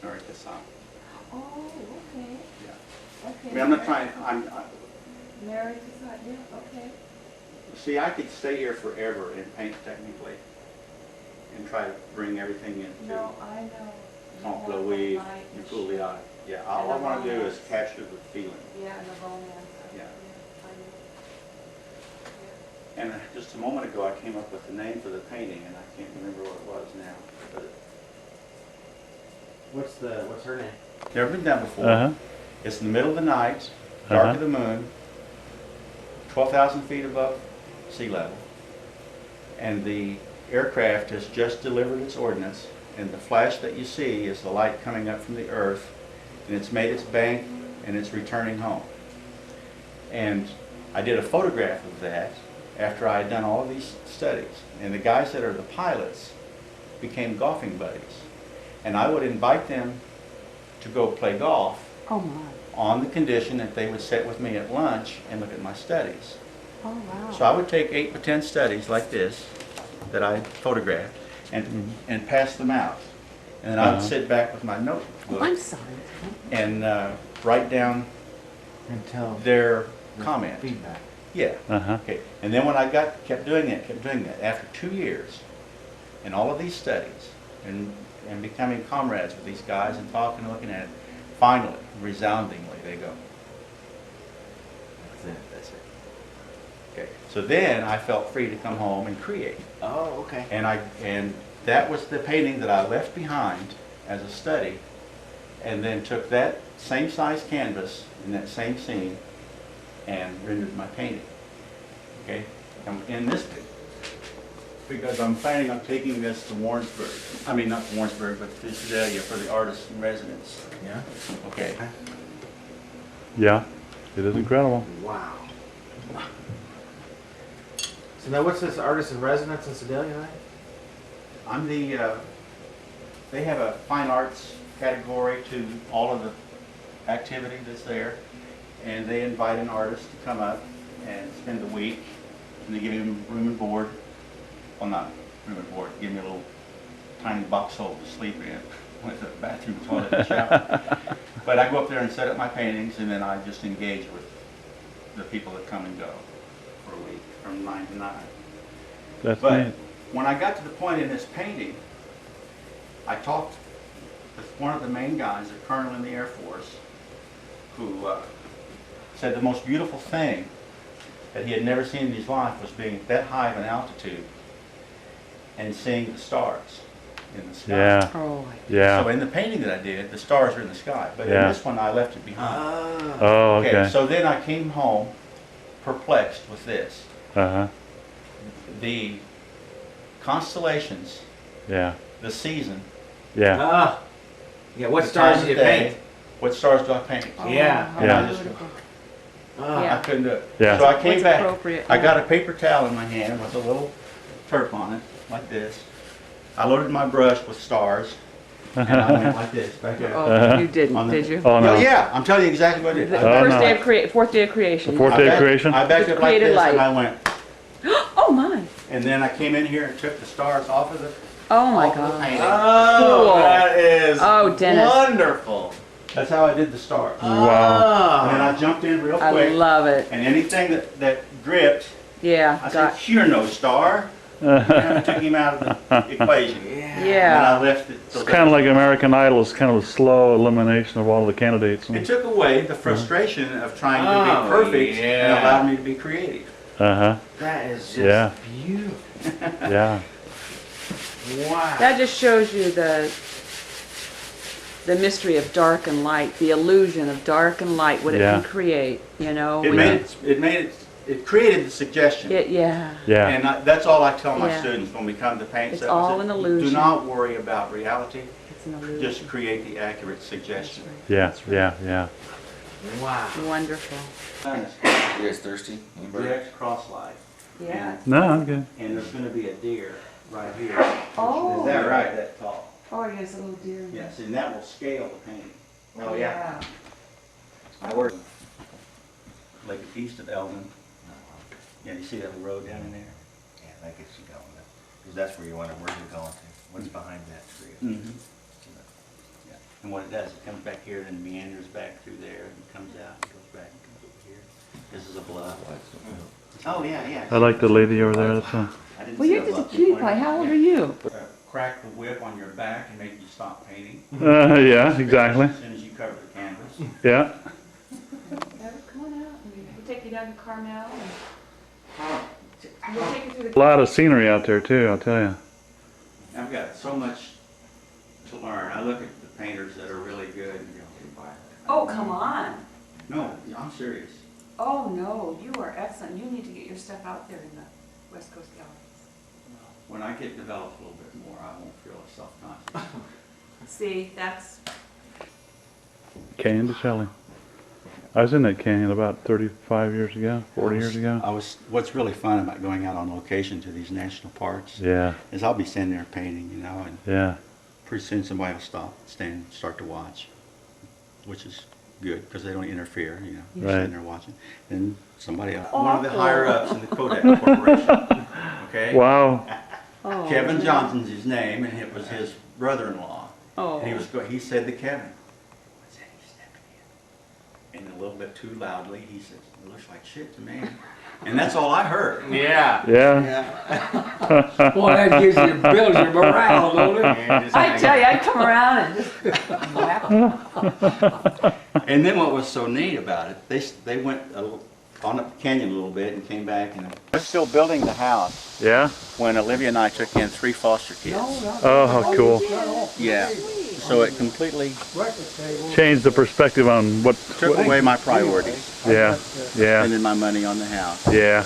All right, this song. Oh, okay. Yeah. Okay. I mean, I'm not trying, Married to that, yeah, okay. see, I could stay here forever and paint technically and try to bring everything into No, I know. Temple Louis, Nicolia. Yeah, all I want to do is capture the feeling. Yeah, and the romance. Yeah. I know. And just a moment ago, I came up with the name for the painting, and I can't remember what it was now. But What's her name? never been done before. It's in the middle of the night, dark of the moon, 12,000 feet above sea level, and the aircraft has just delivered its ordnance, and the flash that you see is the light coming up from the earth, and it's made its bank, and it's returning home. And I did a photograph of that after I had done all of these studies, and the guys that are the pilots became golfing buddies, and I would invite them to go play golf Oh, my. on the condition that they would sit with me at lunch and look at my studies. Oh, wow. So I would take 8 to 10 studies like this that I photographed and pass them out. And then I would sit back with my notebook Oh, I'm sorry. and write down Until their comment. feedback. Yeah. Okay. And then when I kept doing that, after 2 years and all of these studies and becoming comrades with these guys and talking and looking at it, finally, resoundingly, they go, That's it. that's it. Okay. So then I felt free to come home and create. Oh, okay. And that was the painting that I left behind as a study, and then took that same size canvas in that same scene and rendered my painting. Okay? I'm in this because I'm planning on taking this to Warrensburg. I mean, not to Warrensburg, but to Sedalia for the artist in residence. Yeah. Okay. Yeah, it is incredible. Wow. So now, what's this artist in residence in Sedalia, right? I'm the, they have a fine arts category to all of the activity that's there, and they invite an artist to come up and spend a week, and they give him room and board. Well, not room and board, give me a little tiny box hole to sleep in with a bathroom, toilet, and shower. But I go up there and set up my paintings, and then I just engage with the people that come and go for a week from 9 to 9. That's But neat. when I got to the point in this painting, I talked with one of the main guys, a colonel in the Air Force, who said the most beautiful thing that he had never seen in his life was being at that high of an altitude and seeing the stars in the sky. Yeah, Oh, yeah. So in the painting that I did, the stars are in the sky, but Yeah. in this one I left it behind. Oh, okay. So then I came home perplexed with this. The constellations, Yeah, the season, yeah. Ah. Yeah. What the stars time did of you day, paint? what stars do I paint? Yeah. how Yeah. beautiful. Ah. Yeah. I couldn't do it. Yeah. So I came What's back. appropriate, I yeah. got a paper towel in my hand with a little turp on it, like this. I loaded my brush with stars, and I went like this, back there. Oh, you didn't, On the- did you? Oh, no. Oh, yeah, I'm telling you exactly what I did. The I Oh, first no. day of fourth day of creation. The fourth I day of backed- creation? I backed it like Created this, light. and I went, Oh, my. and then I came in here and took the stars off of the Oh, my off of the God. painting. Oh, Cool. that is Oh, Dennis. wonderful. That's how I did the stars. Wow. And then Ah. I jumped in real I quick, love it. and anything that dripped, Yeah. I said, "You're no star." I took him out of the equation. And I left it. It's kind of like American Idol. It's kind of a slow elimination of all the candidates. It took away the frustration of trying to be perfect and allowed me to be creative. That is just beautiful. Yeah. Wow. That just shows you the mystery of dark and light, the illusion of dark and light, what it can create, you know. It created the suggestion. Yeah. And that's all I tell my students when we come to paint. It's all an illusion. Do not worry about reality. It's an illusion. Just create the accurate suggestion. Yeah, yeah. Wow. Wonderful. You guys thirsty? Direct cross light. Yeah. No, I'm good. And there's going to be a deer right here. Oh. Is that right? That tall. Oh, I guess a little deer. Yes, and that will scale the painting. Oh, yeah. I work like east of Eldon. Yeah, you see that road down in there? Yeah, that gets you going. Because that's where you want to, where you're going to. What's behind that tree? Mm-hmm. Yeah. And what it does, it comes back here, then meanders back through there, and comes out, and goes back, and comes over here. This is a bluff. Oh, yeah. I like the lady over there. That's Well, you're just a cutie pie. How old are you? Crack the whip on your back and make you stop painting. yeah, exactly. As soon as you cover the canvas. Yeah. Come on out. We'll take you down to Carmel. And we'll take you through A lot of scenery out there too, I'll tell you. I've got so much to learn. I look at the painters that are really good and go, Oh, come on. no, I'm serious. Oh, no. You are excellent. You need to get your stuff out there in the West Coast Galleries. When I get developed a little bit more, I won't feel self-conscious. See, that's... Canyon to Shelley. I was in that canyon about 35 years ago, 40 years ago. What's really fun about going out on location to these national parks is I'll be standing there painting, you know, and pretty soon somebody will stop, stand, start to watch, which is good because they don't interfere, you know. You're sitting there watching. Then somebody else, one of the higher ups in the Kodak Corporation, okay? Wow. Kevin Johnson's his name, and it was his brother-in-law. Oh. And he said to Kevin, "What's that he's stepping in?" And a little bit too loudly, he says, "It looks like shit to me." And that's all I heard. Yeah. Well, that gives you, builds your morale, don't it? I tell you, I'd come around and just laugh. And then what was so neat about it, they went on up the canyon a little bit and came back, and I was still building the house. Yeah? When Olivia and I took in 3 foster kids. Oh, how cool. Yeah. So it completely Changed the perspective on what... took away my priorities. Yeah. Spending my money on the house. Yeah.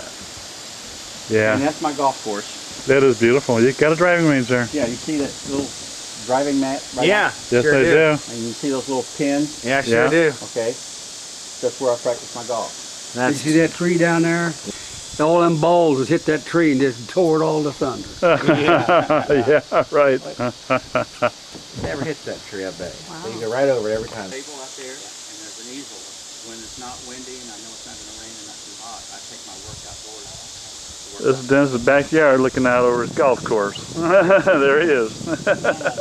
And that's my golf course. That is beautiful. You got a driving range there. Yeah, you see that little driving mat right Yeah. now? Yes, I do. And you see those little pins? Yeah, sure do. Okay. That's where I practice my golf. You see that tree down there? All them balls has hit that tree and just tore it all to thunder. Yeah, right. Never hits that tree, I bet. Wow. So you go right over it every time. Table out there, and there's an easel. When it's not windy and I know it's not going to rain and not too hot, I take my work outdoors. This is Dennis's backyard looking out over his golf course. There he is. Normal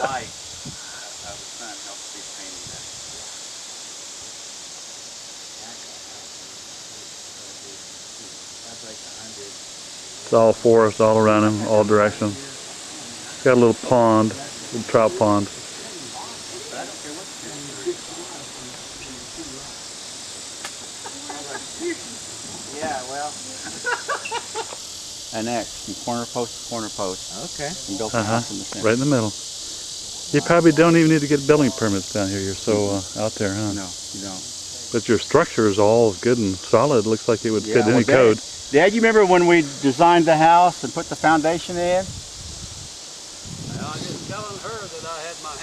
light of the sun helps these paintings out. It's all forest all around him, all directions. Got a little pond, little trout pond. Yeah, well. Annexed from corner post to corner post. Okay. And built the house in the center. Right in the middle. You probably don't even need to get building permits down here. You're so out there, huh? No, you don't. But your structure is all good and solid. It looks like it would fit any code. Dad, you remember when we designed the house and put the foundation in? I was just telling her that I had my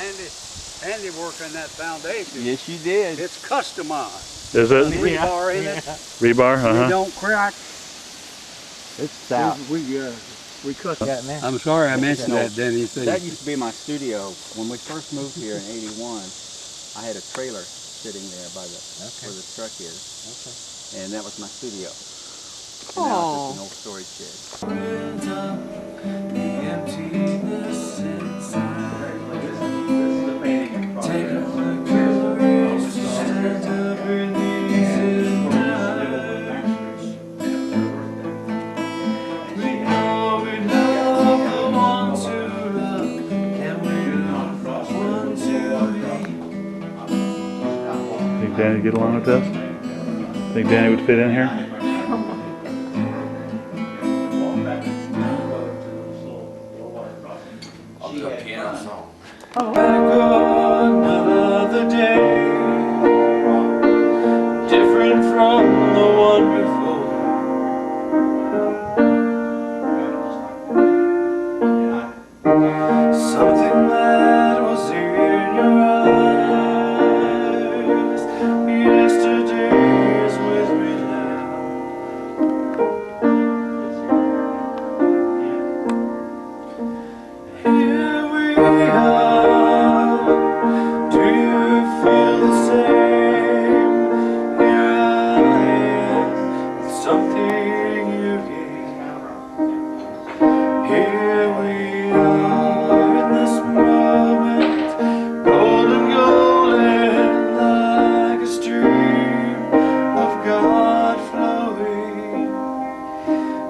handiwork in that foundation. Yes, you did. It's customized. Is it? Rebar in it. Rebar, It don't crack. It's stout. We cut that. I'm sorry I mentioned that, Denny. That used to be my studio. When we first moved here in '81, I had a trailer sitting there by where the truck is. Okay. And that was my studio. And now it's just an old storage shed. Danny get along with this? Think Danny would fit in here? I'll do a piano song. Another day, different from the one before. Something that was in your eyes yesterday is with me now. Here we are. Do you feel the same? Here I am, with something you gave. Here we are in this moment, golden, golden, like a stream of God flowing.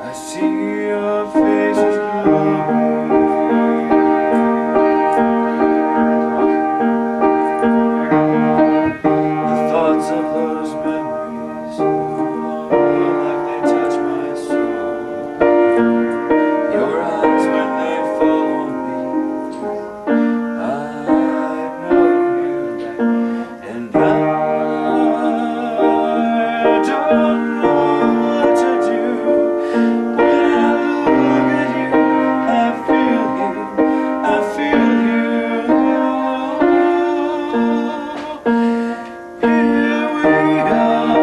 I see your faces glowing. Thoughts of those memories, oh, like they touch my soul. Your eyes when they follow me, I know you, and I don't know what to do. When I look at you, I feel you, I feel you. Here we are.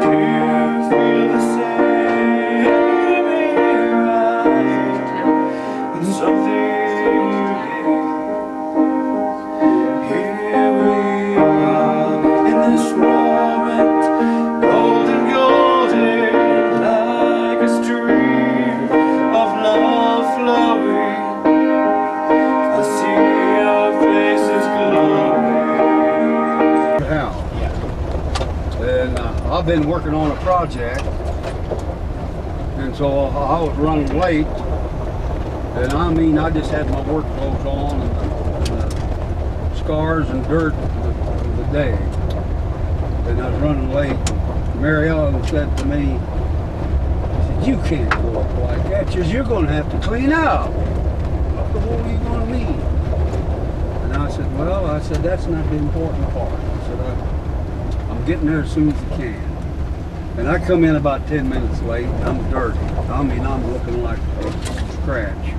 Do you feel the same? Here I am, with something you gave. Here we are in this moment, golden, golden, like a stream of love flowing. I see your faces glowing. House. And I've been working on a project, and so I was running late, and I mean I just had my work clothes on and the scars and dirt of the day, and I was running late. Mary Ellen said to me, she said, "You can't go up like that. She says, you're going to have to clean out. What the hell are you going to need?" And I said, "Well," I said, "that's not the important part." I said, I'm getting there as soon as I can. And I come in about 10 minutes late, and I'm dirty. I mean, I'm looking like a scratch.